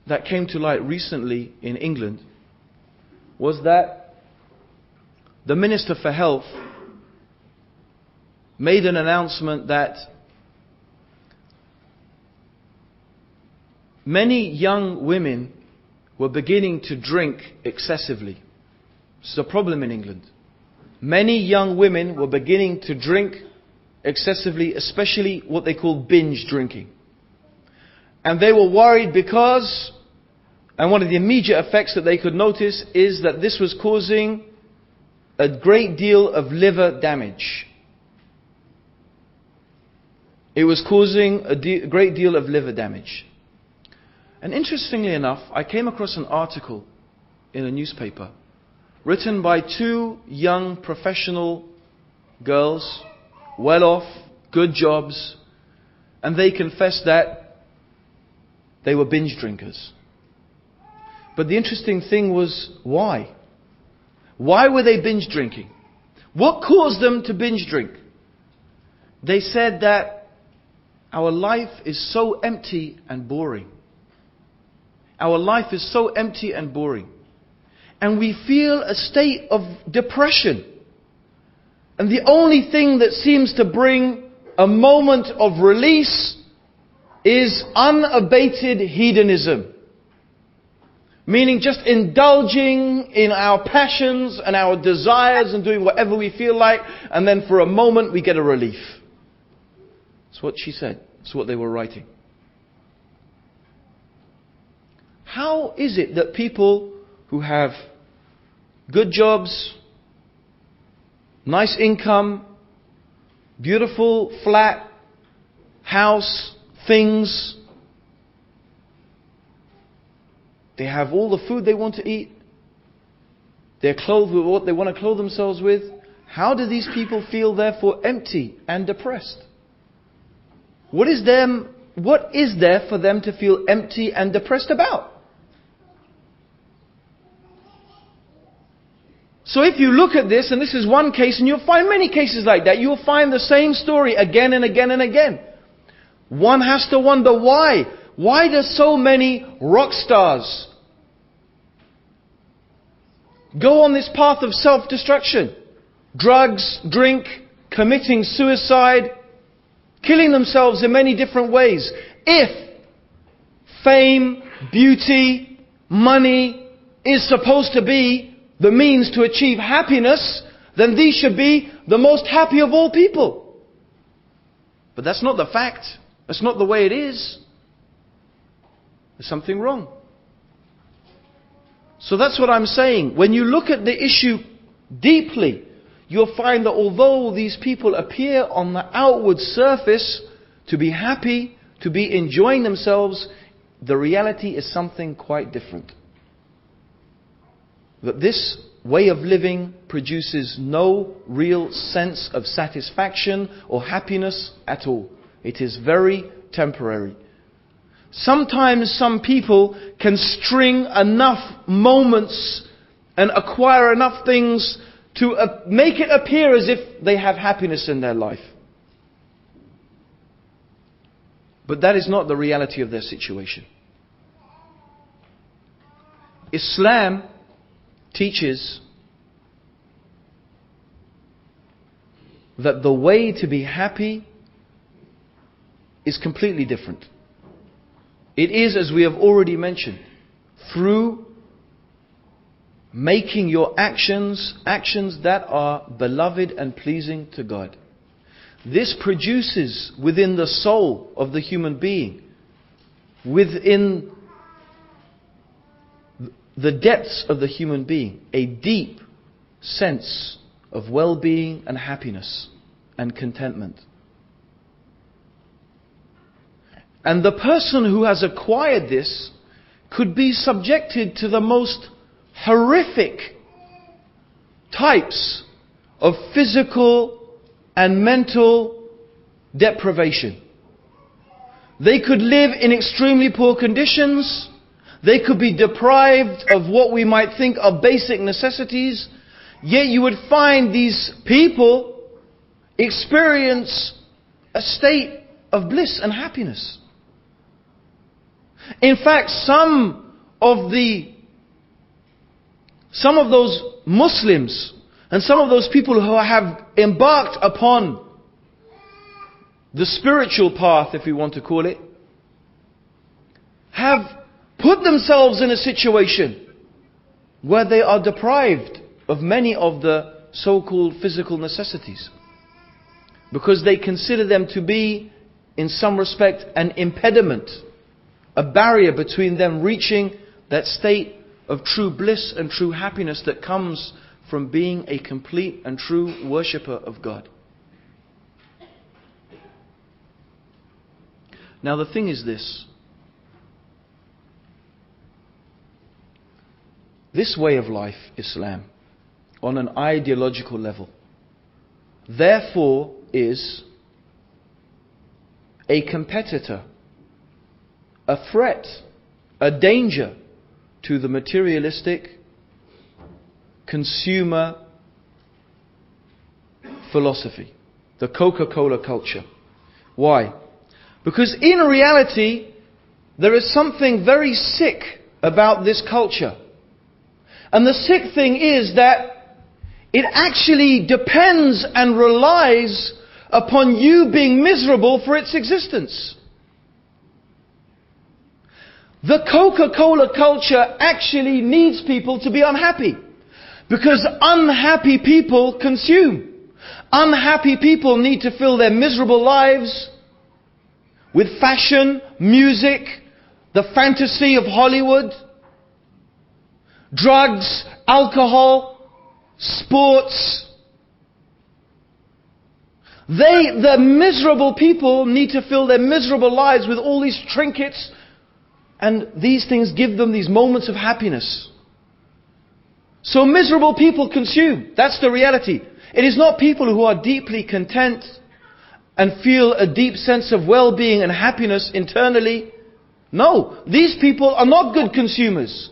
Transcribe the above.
that came to light recently in England was that the Minister for Health made an announcement that many young women were beginning to drink excessively. This is a problem in England. Many young women were beginning to drink excessively, especially what they call binge drinking. And they were worried because, and one of the immediate effects that they could notice is that this was causing a great deal of liver damage. It was causing a great deal of liver damage. And interestingly enough, I came across an article in a newspaper written by two young professional girls, well off, good jobs, and they confessed that they were binge drinkers. But the interesting thing was why? Why were they binge drinking? What caused them to binge drink? They said that our life is so empty and boring. Our life is so empty and boring. And we feel a state of depression. And the only thing that seems to bring a moment of release is unabated hedonism. Meaning just indulging in our passions and our desires and doing whatever we feel like, and then for a moment we get a relief. That's what she said. That's what they were writing. How is it that people who have good jobs, nice income, beautiful flat, house, things, they have all the food they want to eat, they're clothed with what they want to clothe themselves with, how do these people feel therefore empty and depressed? What is there for them to feel empty and depressed about? So if you look at this, and this is one case, and you'll find many cases like that, you'll find the same story again and again and again. One has to wonder why. Why do so many rock stars go on this path of self-destruction? Drugs, drink, committing suicide, killing themselves in many different ways. If fame, beauty, money is supposed to be the means to achieve happiness, then these should be the most happy of all people. But that's not the fact. That's not the way it is. There's something wrong. So that's what I'm saying. When you look at the issue deeply, you'll find that although these people appear on the outward surface to be happy, to be enjoying themselves, the reality is something quite different. That this way of living produces no real sense of satisfaction or happiness at all. It is very temporary. Sometimes some people can string enough moments and acquire enough things to make it appear as if they have happiness in their life. But that is not the reality of their situation. Islam teaches that the way to be happy is completely different. It is, as we have already mentioned, through making your actions that are beloved and pleasing to God. This produces within the soul of the human being, within the depths of the human being, a deep sense of well-being and happiness and contentment. And the person who has acquired this could be subjected to the most horrific types of physical and mental deprivation. They could live in extremely poor conditions. They could be deprived of what we might think are basic necessities. Yet you would find these people experience a state of bliss and happiness. In fact, some of those Muslims and some of those people who have embarked upon the spiritual path, if we want to call it, have put themselves in a situation where they are deprived of many of the so-called physical necessities, because they consider them to be, in some respect, an impediment, a barrier between them reaching that state of true bliss and true happiness that comes from being a complete and true worshipper of God. Now the thing is this. This way of life, Islam, on an ideological level, therefore is a competitor, a threat, a danger to the materialistic consumer philosophy, the Coca-Cola culture. Why? Because in reality, there is something very sick about this culture. And the sick thing is that it actually depends and relies upon you being miserable for its existence. The Coca-Cola culture actually needs people to be unhappy, because unhappy people consume. Unhappy people need to fill their miserable lives with fashion, music, the fantasy of Hollywood, drugs, alcohol, sports. The miserable people need to fill their miserable lives with all these trinkets, and these things give them these moments of happiness. So miserable people consume. That's the reality. It is not people who are deeply content and feel a deep sense of well-being and happiness internally. No, these people are not good consumers.